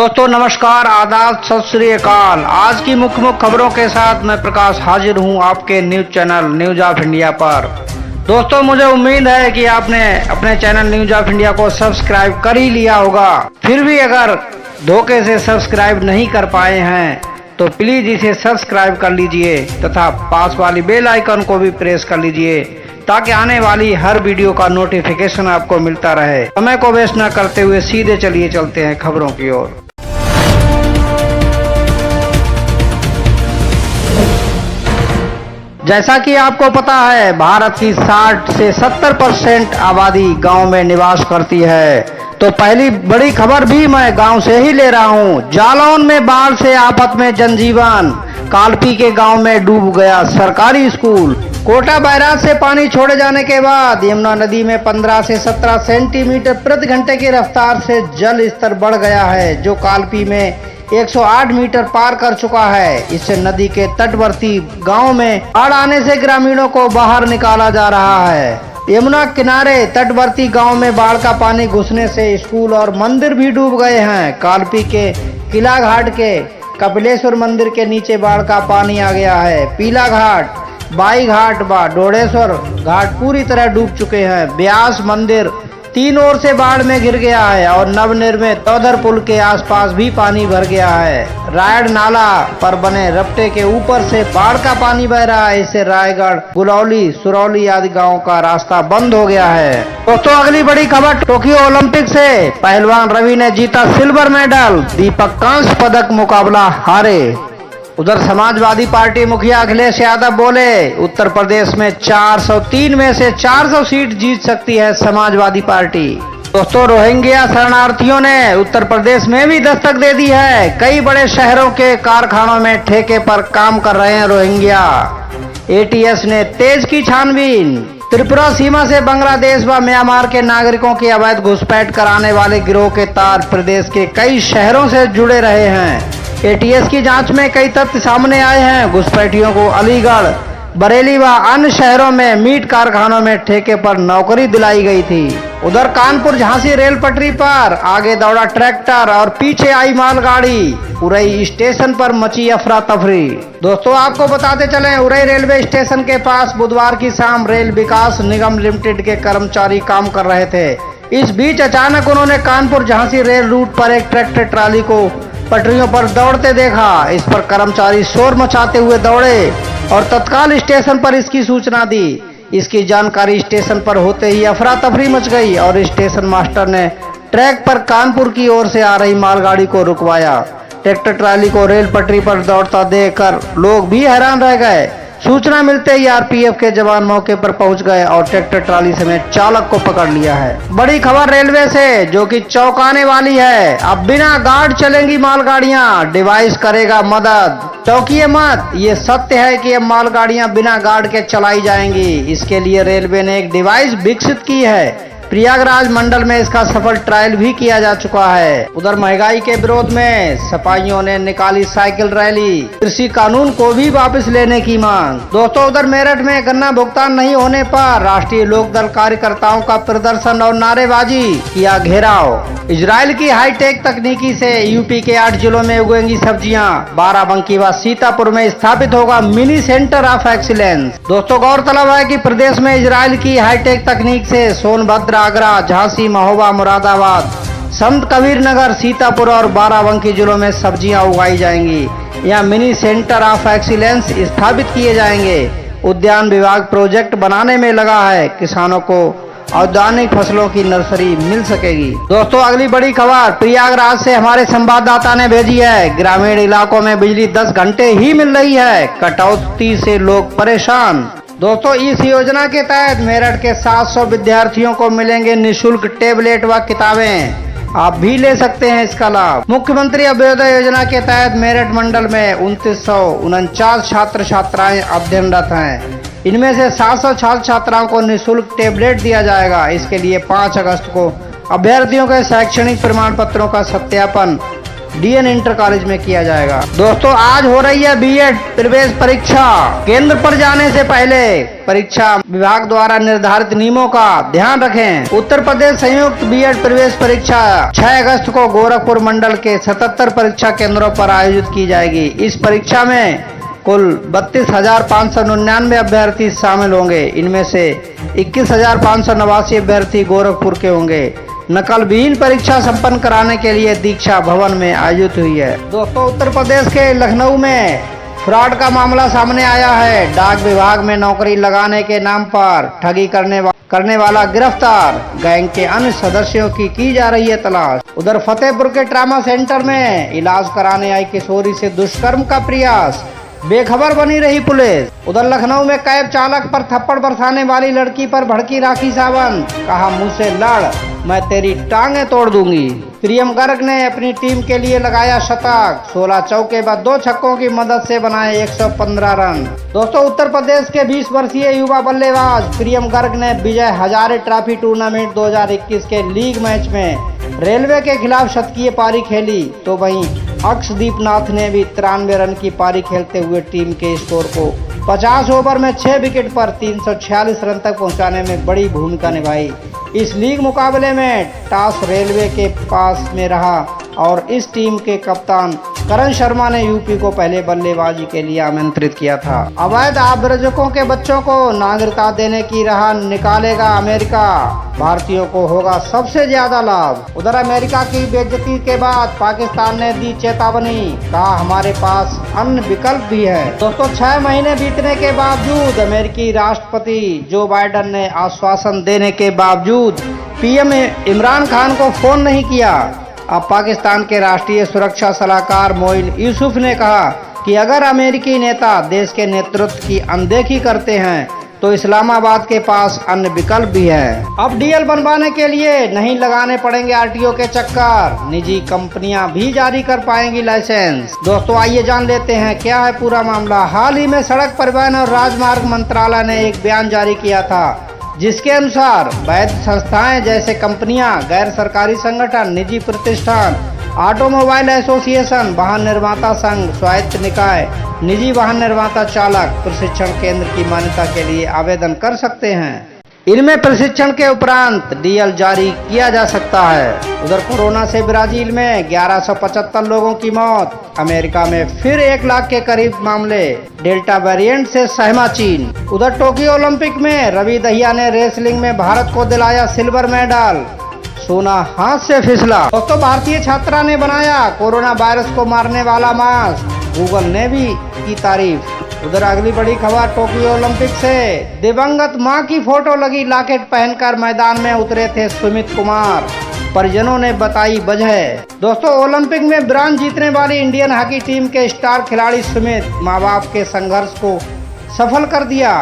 दोस्तों नमस्कार, आदाब, सत श्री अकाल। आज की मुख्य खबरों के साथ मैं प्रकाश हाजिर हूं आपके news channel news of India पर। दोस्तों मुझे उम्मीद है कि आपने अपने चैनल न्यूज ऑफ इंडिया को सब्सक्राइब कर ही लिया होगा। फिर भी अगर धोखे से सब्सक्राइब नहीं कर पाए हैं तो प्लीज इसे सब्सक्राइब कर लीजिए तथा पास वाली बेल आइकन को भी प्रेस कर लीजिए ताकि आने वाली हर वीडियो का नोटिफिकेशन आपको मिलता रहे। समय को वेस्ट न करते हुए सीधे चलते हैं खबरों की ओर। जैसा कि आपको पता है, भारत की 60 से 70% आबादी गांव में निवास करती है। तो पहली बड़ी खबर भी मैं गांव से ही ले रहा हूं। जालौन में बाढ़ से आफत में जनजीवन। कालपी के गांव में डूब गया सरकारी स्कूल। कोटा बैराज से पानी छोड़े जाने के बाद यमुना नदी में 15 से 17 सेंटीमीटर प्रति घंटे की रफ्तार से जल स्तर बढ़ गया है, जो कालपी में 108 मीटर पार कर चुका है। इससे नदी के तटवर्ती गांव में बाढ़ आने से ग्रामीणों को बाहर निकाला जा रहा है। यमुना किनारे तटवर्ती गांव में बाढ़ का पानी घुसने से स्कूल और मंदिर भी डूब गए हैं। कालपी के किला घाट के कपिलेश्वर मंदिर के नीचे बाढ़ का पानी आ गया है। पीला घाट, बाई घाट व डोडेश्वर घाट पूरी तरह डूब चुके हैं। ब्यास मंदिर 3 ओर से बाढ़ में घिर गया है और नवनिर्मित चौधर पुल के आसपास भी पानी भर गया है। रायड नाला पर बने रपटे के ऊपर से बाढ़ का पानी बह रहा है। इससे रायगढ़, गुलौली, सुरौली आदि गांवों का रास्ता बंद हो गया है। दोस्तों अगली बड़ी खबर टोक्यो ओलंपिक से। पहलवान रवि ने जीता सिल्वर मेडल। दीपक कांस्य पदक मुकाबला हारे। उधर समाजवादी पार्टी मुखिया अखिलेश यादव बोले, उत्तर प्रदेश में 403 में से 400 सीट जीत सकती है समाजवादी पार्टी। दोस्तों रोहिंग्या शरणार्थियों ने उत्तर प्रदेश में भी दस्तक दे दी है। कई बड़े शहरों के कारखानों में ठेके पर काम कर रहे हैं रोहिंग्या। एटीएस ने तेज की छानबीन। त्रिपुरा सीमा से बांग्लादेश व म्यांमार के नागरिकों की अवैध घुसपैठ कराने वाले गिरोह के तार प्रदेश के कई शहरों से जुड़े रहे हैं। एटीएस की जांच में कई तथ्य सामने आए हैं। घुसपैठियों को अलीगढ़, बरेली व अन्य शहरों में मीट कारखानों में ठेके पर नौकरी दिलाई गई थी। उधर कानपुर झांसी रेल पटरी पर आगे दौड़ा ट्रैक्टर और पीछे आई मालगाड़ी। उरई स्टेशन पर मची अफरा तफरी। दोस्तों आपको बताते चलें, उरई रेलवे स्टेशन के पास बुधवार की शाम रेल विकास निगम लिमिटेड के कर्मचारी काम कर रहे थे। इस बीच अचानक उन्होंने कानपुर झांसी रेल रूट पर एक ट्रैक्टर ट्राली को पटरियों पर दौड़ते देखा। इस पर कर्मचारी शोर मचाते हुए दौड़े और तत्काल स्टेशन पर इसकी सूचना दी। इसकी जानकारी स्टेशन पर होते ही अफरा तफरी मच गई और स्टेशन मास्टर ने ट्रैक पर कानपुर की ओर से आ रही मालगाड़ी को रुकवाया। ट्रैक्टर ट्राली को रेल पटरी पर दौड़ता देखकर लोग भी हैरान रह गए। सूचना मिलते ही आरपीएफ के जवान मौके पर पहुंच गए और ट्रैक्टर ट्राली समेत चालक को पकड़ लिया है। बड़ी खबर रेलवे से जो कि चौंकाने वाली है। अब बिना गार्ड चलेंगी मालगाड़ियां, डिवाइस करेगा मदद। चौंकिए मत, ये सत्य है कि अब मालगाड़ियां बिना गार्ड के चलाई जाएंगी। इसके लिए रेलवे ने एक डिवाइस विकसित की है। प्रयागराज मंडल में इसका सफल ट्रायल भी किया जा चुका है। उधर महंगाई के विरोध में सपाइयों ने निकाली साइकिल रैली। कृषि कानून को भी वापस लेने की मांग। दोस्तों उधर मेरठ में गन्ना भुगतान नहीं होने पर राष्ट्रीय लोकदल कार्यकर्ताओं का प्रदर्शन और नारेबाजी किया घेराव। इजराइल की हाईटेक तकनीकी से यूपी के 8 जिलों में उगेंगी सब्जियां। बाराबंकी व सीतापुर में स्थापित होगा मिनी सेंटर ऑफ एक्सीलेंस। दोस्तों गौरतलब है कि प्रदेश में इजराइल की हाईटेक तकनीक से सोनभद्र, आगरा, झांसी, महोबा, मुरादाबाद, संत कबीर नगर, सीतापुर और बाराबंकी जिलों में सब्जियां उगाई जाएंगी। यहाँ मिनी सेंटर ऑफ एक्सीलेंस स्थापित किए जाएंगे। उद्यान विभाग प्रोजेक्ट बनाने में लगा है। किसानों को औद्यानिक फसलों की नर्सरी मिल सकेगी। दोस्तों अगली बड़ी खबर प्रयागराज से हमारे संवाददाता ने भेजी है। ग्रामीण इलाकों में बिजली 10 घंटे ही मिल रही है। कटौती से लोग परेशान। दोस्तों इस योजना के तहत मेरठ के 700 विद्यार्थियों को मिलेंगे निःशुल्क टेबलेट व किताबें। आप भी ले सकते हैं इसका लाभ। मुख्यमंत्री अभ्युदय योजना के तहत मेरठ मंडल में 2949 छात्र छात्राएं अध्ययनरत हैं। इनमें से 700 छात्र छात्राओं को निःशुल्क टेबलेट दिया जाएगा। इसके लिए 5 अगस्त को अभ्यर्थियों के शैक्षणिक प्रमाण पत्रों का सत्यापन डीएन इंटर कॉलेज में किया जाएगा। दोस्तों आज हो रही है बीएड प्रवेश परीक्षा। केंद्र पर जाने से पहले परीक्षा विभाग द्वारा निर्धारित नियमों का ध्यान रखें। उत्तर प्रदेश संयुक्त बीएड प्रवेश परीक्षा 6 अगस्त को गोरखपुर मंडल के 77 परीक्षा केंद्रों पर आयोजित की जाएगी। इस परीक्षा में कुल 32,599 अभ्यर्थी शामिल होंगे। इनमें से 21,589 अभ्यर्थी गोरखपुर के होंगे। नकल विहीन परीक्षा संपन्न कराने के लिए दीक्षा भवन में आयोजित हुई है। दोस्तों उत्तर प्रदेश के लखनऊ में फ्रॉड का मामला सामने आया है। डाक विभाग में नौकरी लगाने के नाम पर ठगी करने वाला गिरफ्तार। गैंग के अन्य सदस्यों की जा रही है तलाश। उधर फतेहपुर के ट्रामा सेंटर में इलाज कराने आई किशोरी से दुष्कर्म का प्रयास, बेखबर बनी रही पुलिस। उधर लखनऊ में कैब चालक पर थप्पड़ बरसाने वाली लड़की पर भड़की राखी सावंत, कहा मुंह से लड़ मैं तेरी टांगे तोड़ दूंगी। प्रियम गर्ग ने अपनी टीम के लिए लगाया शतक, 16 चौके व 2 छक्कों की मदद से बनाए 115 रन। दोस्तों उत्तर प्रदेश के 20 वर्षीय युवा बल्लेबाज प्रियम गर्ग ने विजय हजारे ट्रॉफी टूर्नामेंट 2021 के लीग मैच में रेलवे के खिलाफ शतकीय पारी खेली, तो वहीं अक्षदीप नाथ ने भी 93 रन की पारी खेलते हुए टीम के स्कोर को 50 ओवर में 6 विकेट पर 346 रन तक पहुंचाने में बड़ी भूमिका निभाई। इस लीग मुकाबले में टॉस रेलवे के पास में रहा और इस टीम के कप्तान करण शर्मा ने यूपी को पहले बल्लेबाजी के लिए आमंत्रित किया था। अवैध आव्रजकों के बच्चों को नागरिकता देने की राह निकालेगा अमेरिका, भारतीयों को होगा सबसे ज्यादा लाभ। उधर अमेरिका की बेइज्जती के बाद पाकिस्तान ने दी चेतावनी, कहा हमारे पास अन्य विकल्प भी है। दोस्तों 6 महीने बीतने के बावजूद अमेरिकी राष्ट्रपति जो बाइडेन ने आश्वासन देने के बावजूद पीएम इमरान खान को फोन नहीं किया। अब पाकिस्तान के राष्ट्रीय सुरक्षा सलाहकार मोइन यूसुफ ने कहा कि अगर अमेरिकी नेता देश के नेतृत्व की अनदेखी करते हैं तो इस्लामाबाद के पास अन्य विकल्प भी है। अब डीएल बनवाने के लिए नहीं लगाने पड़ेंगे आरटीओ के चक्कर, निजी कंपनियां भी जारी कर पाएंगी लाइसेंस। दोस्तों आइए जान लेते हैं क्या है पूरा मामला। हाल ही में सड़क परिवहन और राजमार्ग मंत्रालय ने एक बयान जारी किया था, जिसके अनुसार वैध संस्थाएं जैसे कंपनियां, गैर सरकारी संगठन, निजी प्रतिष्ठान, ऑटोमोबाइल एसोसिएशन, वाहन निर्माता संघ, स्वायत्त निकाय, निजी वाहन निर्माता चालक प्रशिक्षण केंद्र की मान्यता के लिए आवेदन कर सकते हैं। इनमें प्रशिक्षण के उपरांत डीएल जारी किया जा सकता है। उधर कोरोना से ब्राजील में 1175 लोगों की मौत, अमेरिका में फिर 1 लाख के करीब मामले, डेल्टा वेरिएंट से सहमा चीन। उधर टोक्यो ओलंपिक में रवि दहिया ने रेसलिंग में भारत को दिलाया सिल्वर मेडल, सोना हाथ से फिसला। दोस्तों भारतीय छात्रा ने बनाया कोरोना वायरस को मारने वाला मास्क, गूगल ने भी की तारीफ। उधर अगली बड़ी खबर टोक्यो ओलंपिक से, दिवंगत मां की फोटो लगी लॉकेट पहनकर मैदान में उतरे थे सुमित कुमार, परिजनों ने बताई वजह। दोस्तों ओलंपिक में ब्रांज जीतने वाली इंडियन हॉकी टीम के स्टार खिलाड़ी सुमित मां बाप के संघर्ष को सफल कर दिया।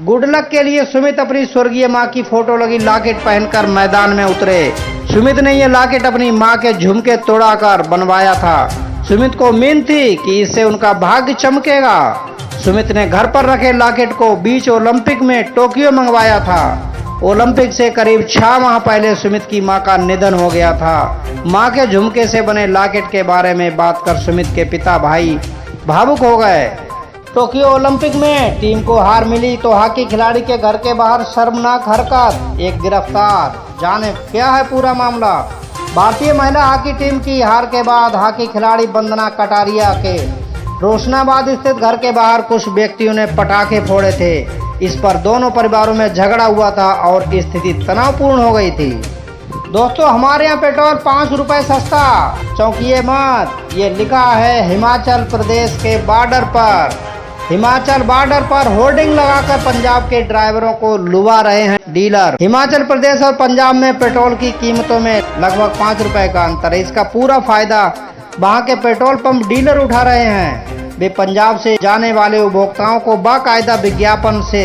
गुड लक के लिए सुमित अपनी स्वर्गीय मां की फोटो लगी लॉकेट पहनकर मैदान में उतरे। सुमित ने यह लॉकेट अपनी मां के झुमके तोड़ाकर बनवाया था। सुमित को उम्मीद थी कि इससे उनका भाग्य चमकेगा। सुमित ने घर पर रखे लॉकेट को बीच ओलंपिक में टोक्यो मंगवाया था। ओलंपिक से करीब 6 माह पहले सुमित की मां का निधन हो गया था। मां के झुमके से बने लॉकेट के बारे में बात कर सुमित के पिता भाई भावुक हो गए। टोक्यो ओलंपिक में टीम को हार मिली तो हॉकी खिलाड़ी के घर के बाहर शर्मनाक हरकत, एक गिरफ्तार। जाने क्या है पूरा मामला। भारतीय महिला हॉकी टीम की हार के बाद हॉकी खिलाड़ी वंदना कटारिया के रोशनाबाद स्थित घर के बाहर कुछ व्यक्तियों ने पटाखे फोड़े थे। इस पर दोनों परिवारों में झगड़ा हुआ था और स्थिति तनावपूर्ण हो गई थी। दोस्तों हमारे यहाँ पेट्रोल 5 रुपए सस्ता, चौंकिए मत, ये लिखा है हिमाचल प्रदेश के बॉर्डर पर। हिमाचल बॉर्डर पर होर्डिंग लगाकर पंजाब के ड्राइवरों को लुभा रहे हैं डीलर। हिमाचल प्रदेश और पंजाब में पेट्रोल की कीमतों में लगभग 5 रुपए का अंतर है। इसका पूरा फायदा वहां के पेट्रोल पंप डीलर उठा रहे हैं। वे पंजाब से जाने वाले उपभोक्ताओं को बाकायदा विज्ञापन से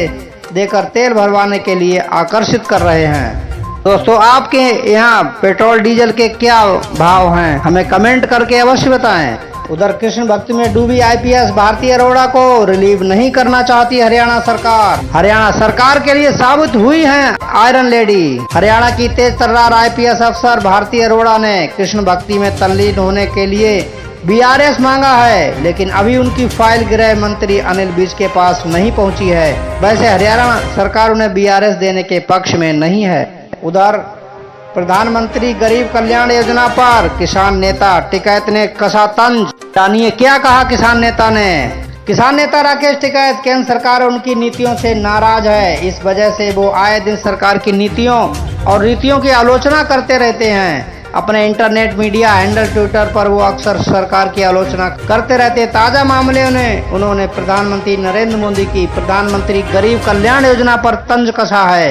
देकर तेल भरवाने के लिए आकर्षित कर रहे हैं। दोस्तों आपके यहाँ पेट्रोल डीजल के क्या भाव हैं, हमें कमेंट करके अवश्य बताएं। उधर कृष्ण भक्ति में डूबी आईपीएस भारती अरोड़ा को रिलीव नहीं करना चाहती हरियाणा सरकार। हरियाणा सरकार के लिए साबित हुई है आयरन लेडी। हरियाणा की तेज तर्रार आईपीएस अफसर भारती अरोड़ा ने कृष्ण भक्ति में तल्लीन होने के लिए बीआरएस मांगा है, लेकिन अभी उनकी फाइल गृह मंत्री अनिल विज के पास नहीं पहुंची है। वैसे हरियाणा सरकार उन्हें बीआरएस देने के पक्ष में नहीं है। उधर प्रधानमंत्री गरीब कल्याण योजना पर किसान नेता टिकैत ने कसा तंज। जानिए क्या कहा किसान नेता ने। किसान नेता राकेश टिकैत केंद्र सरकार उनकी नीतियों से नाराज है। इस वजह से वो आए दिन सरकार की नीतियों और रीतियों की आलोचना करते रहते हैं। अपने इंटरनेट मीडिया हैंडल ट्विटर पर वो अक्सर सरकार की आलोचना करते रहते हैं। ताजा मामले उन्होंने प्रधानमंत्री नरेंद्र मोदी की प्रधानमंत्री गरीब कल्याण योजना पर तंज कसा है।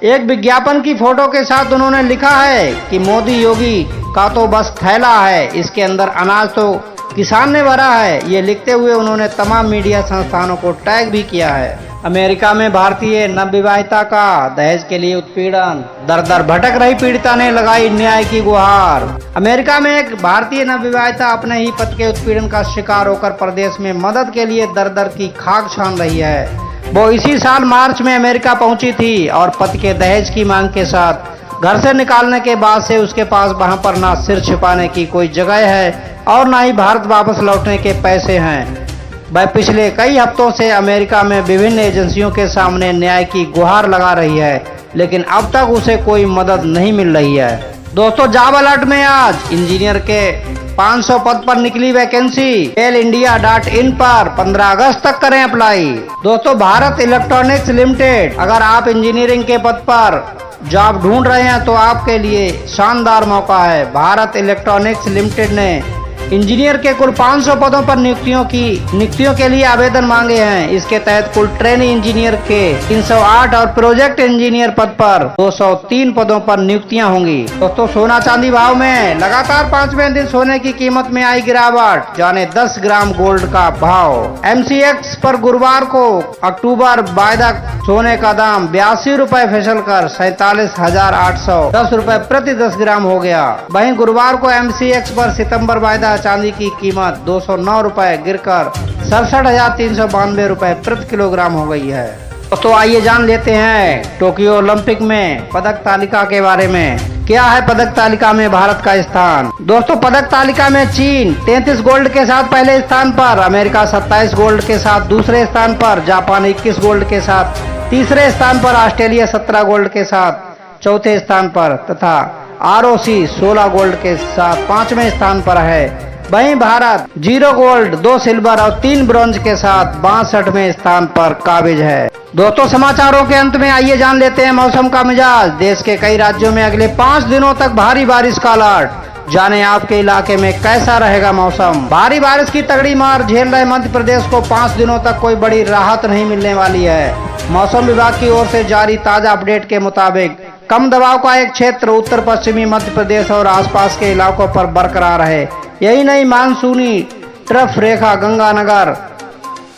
एक विज्ञापन की फोटो के साथ उन्होंने लिखा है कि मोदी योगी का तो बस थैला है, इसके अंदर अनाज तो किसान ने भरा है। ये लिखते हुए उन्होंने तमाम मीडिया संस्थानों को टैग भी किया है। अमेरिका में भारतीय नवविवाहिता का दहेज के लिए उत्पीड़न। दर दर भटक रही पीड़िता ने लगाई न्याय की गुहार। अमेरिका में एक भारतीय नवविवाहिता अपने ही पति के उत्पीड़न का शिकार होकर प्रदेश में मदद के लिए दर दर की खाक छान रही है। वो इसी साल मार्च में अमेरिका पहुंची थी और पति के दहेज की मांग के साथ घर से निकालने के बाद से उसके पास वहां पर ना सिर छिपाने की कोई जगह है और ना ही भारत वापस लौटने के पैसे हैं। वह पिछले कई हफ्तों से अमेरिका में विभिन्न एजेंसियों के सामने न्याय की गुहार लगा रही है, लेकिन अब तक उसे कोई मदद नहीं मिल रही है। दोस्तों, जॉब अलर्ट में आज इंजीनियर के 500 पद पर निकली वैकेंसी। India.in पर 15 अगस्त तक करें अप्लाई। दोस्तों, भारत इलेक्ट्रॉनिक्स लिमिटेड, अगर आप इंजीनियरिंग के पद पर जॉब ढूंढ रहे हैं तो आपके लिए शानदार मौका है। भारत इलेक्ट्रॉनिक्स लिमिटेड ने इंजीनियर के कुल 500 पदों पर नियुक्तियों के लिए आवेदन मांगे हैं। इसके तहत कुल ट्रेनी इंजीनियर के 308 और प्रोजेक्ट इंजीनियर पद पर 203 पदों पर नियुक्तियां होंगी। दोस्तों, सोना चांदी भाव में लगातार 5वें दिन सोने की कीमत में आई गिरावट। जाने 10 ग्राम गोल्ड का भाव। एमसीएक्स पर गुरुवार को अक्टूबर वायदा सोने का दाम 82 रुपए फिसल कर 47,810 रुपए प्रति 10 ग्राम हो गया। वहीं गुरुवार को एमसीएक्स पर सितंबर वायदा चांदी की कीमत 209 रुपए गिरकर 67,392 रुपए प्रति किलोग्राम हो गई है। दोस्तों, आइए जान लेते हैं टोक्यो ओलंपिक में पदक तालिका के बारे में। क्या है पदक तालिका में भारत का स्थान। दोस्तों, पदक तालिका में चीन 33 गोल्ड के साथ पहले स्थान पर, अमेरिका 27 गोल्ड के साथ दूसरे स्थान पर, जापान 21 गोल्ड के साथ तीसरे स्थान पर, ऑस्ट्रेलिया 17 गोल्ड के साथ चौथे स्थान पर तथा आरओसी 16 गोल्ड के साथ 5वें स्थान पर है। वहीं भारत 0 गोल्ड 2 सिल्वर और 3 ब्रॉन्ज के साथ 62वें स्थान पर काबिज है। दोस्तों, समाचारों के अंत में आइए जान लेते हैं मौसम का मिजाज। देश के कई राज्यों में अगले 5 दिनों तक भारी बारिश का अलर्ट। जाने आपके इलाके में कैसा रहेगा मौसम। भारी बारिश की तगड़ी मार झेल रहे मध्य प्रदेश को 5 दिनों तक कोई बड़ी राहत नहीं मिलने वाली है। मौसम विभाग की ओर से जारी ताजा अपडेट के मुताबिक कम दबाव का एक क्षेत्र उत्तर पश्चिमी मध्य प्रदेश और आसपास के इलाकों पर बरकरार है। यही नहीं, मानसूनी ट्रफ रेखा गंगानगर,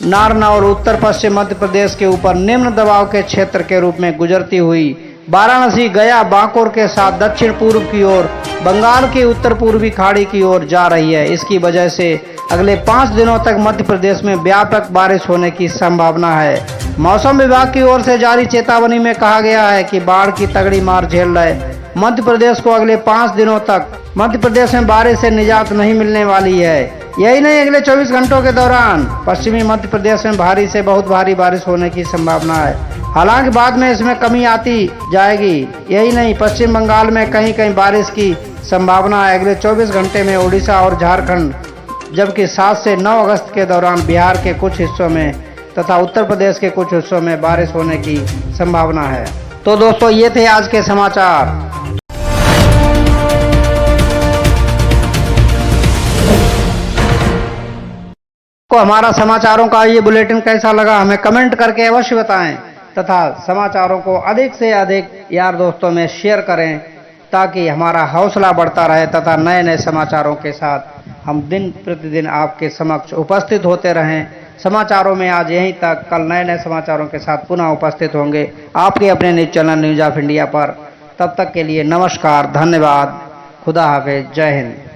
नारनौल और उत्तर पश्चिम मध्य प्रदेश के ऊपर निम्न दबाव के क्षेत्र के रूप में गुजरती हुई वाराणसी, गया, बांकुर के साथ दक्षिण पूर्व की ओर बंगाल की उत्तर पूर्वी खाड़ी की ओर जा रही है। इसकी वजह से अगले 5 दिनों तक मध्य प्रदेश में व्यापक बारिश होने की संभावना है। मौसम विभाग की ओर से जारी चेतावनी में कहा गया है कि बाढ़ की तगड़ी मार झेल रहे मध्य प्रदेश को अगले 5 दिनों तक मध्य प्रदेश में बारिश से निजात नहीं मिलने वाली है। यही नहीं, अगले 24 घंटों के दौरान पश्चिमी मध्य प्रदेश में भारी से बहुत भारी बारिश होने की संभावना है। हालांकि बाद में इसमें कमी आती जाएगी। यही नहीं, पश्चिम बंगाल में कहीं कहीं बारिश की संभावना है अगले 24 घंटे में उड़ीसा और झारखंड, जबकि 7 से 9 अगस्त के दौरान बिहार के कुछ हिस्सों में तथा उत्तर प्रदेश के कुछ हिस्सों में बारिश होने की संभावना है। तो दोस्तों, ये थे आज के समाचार। को हमारा समाचारों का ये बुलेटिन कैसा लगा हमें कमेंट करके अवश्य बताएं तथा समाचारों को अधिक से अधिक यार दोस्तों में शेयर करें ताकि हमारा हौसला बढ़ता रहे तथा नए नए समाचारों के साथ हम दिन प्रतिदिन आपके समक्ष उपस्थित होते रहें। समाचारों में आज यहीं तक, कल नए नए समाचारों के साथ पुनः उपस्थित होंगे आपके अपने news channel news of India पर। तब तक के लिए नमस्कार, धन्यवाद, खुदा हाफिज, जय हिंद।